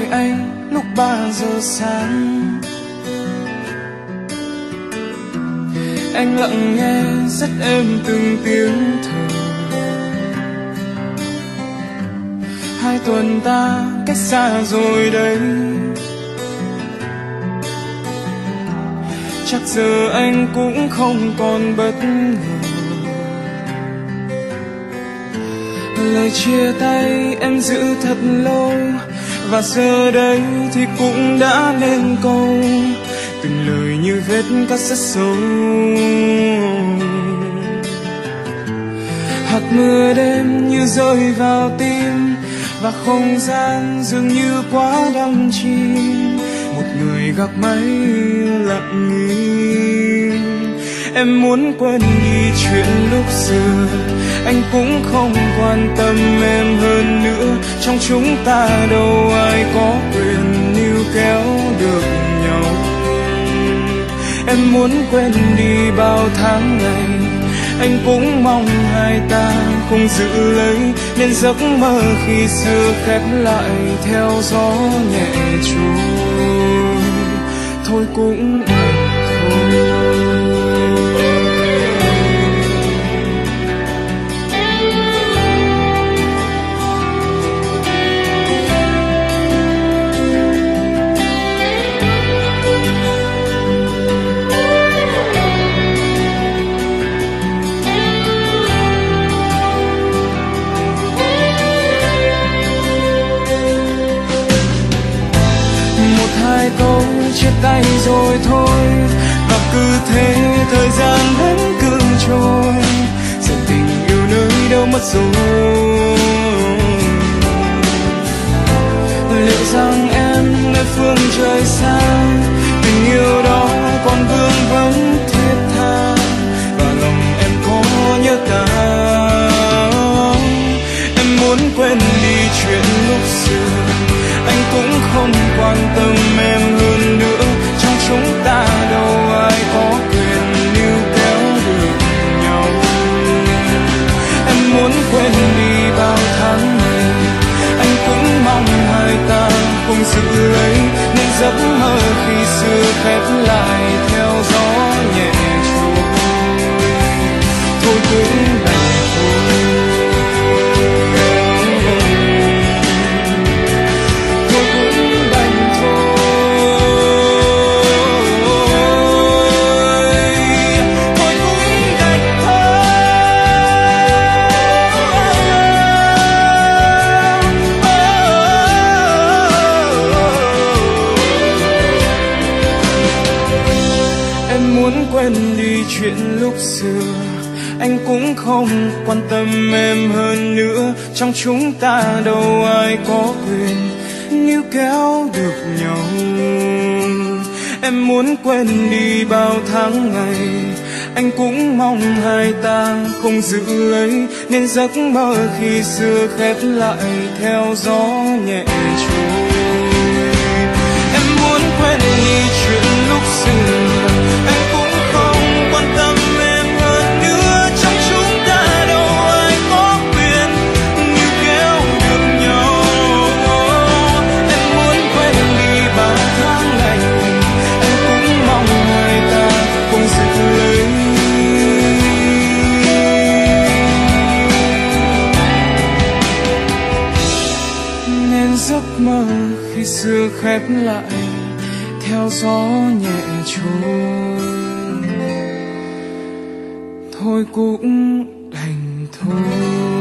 gọi anh lúc 3 giờ sáng. Anh lặng nghe rất êm từng tiếng thở. 2 tuần ta cách xa rồi đấy, chắc giờ anh cũng không còn bất ngờ. Lời chia tay em giữ thật lâu, và giờ đây thì cũng đã nên câu. Từng lời như vết cắt rất sâu. Hạt mưa đêm như rơi vào tim, và không gian dường như quá đắm chìm. Một người gác máy lặng im. Em muốn quên đi chuyện lúc xưa, anh cũng không quan tâm em hơn nữa. Trong chúng ta đâu ai có quyền níu kéo được nhau. Em muốn quên đi bao tháng ngày, anh cũng mong hai ta cùng giữ lấy. Nên giấc mơ khi xưa khép lại theo gió nhẹ trôi. Thôi cũng đành thôi. Hai câu chia tay rồi thôi, và cứ thế thời gian vẫn cứ trôi. Giờ tình yêu nơi đâu mất rồi? Liệu rằng em nơi phương trời xa, tình yêu đó còn vương vấn thiết tha, và lòng em có nhớ ta. Em muốn quên đi chuyện lúc xưa, anh cũng không quan tâm em hơn nữa. Trong chúng ta đâu ai có quyền níu kéo được nhau. Em muốn quên đi bao tháng ngày, anh cũng mong hai ta cùng giữ lấy. Nên giấc mơ khi xưa khép lại theo gió nhẹ trôi. Thôi cũng đành thôi. Quên đi chuyện lúc xưa, anh cũng không quan tâm em hơn nữa. Trong chúng ta đâu ai có quyền níu kéo được nhau. Em muốn quên đi bao tháng ngày, anh cũng mong hai ta không giữ lấy. Nên giấc mơ khi xưa khép lại theo gió nhẹ trôi. Em muốn quên đi chuyện lúc xưa, anh cũng không quan tâm em hơn nữa. Trong chúng ta đâu ai có quyền níu kéo được nhau. Em muốn quên đi bao tháng ngày, anh cũng mong hai ta cùng giữ lấy. Nên giấc mơ khi xưa khép lại theo gió nhẹ trôi. Thôi cũng đành thôi.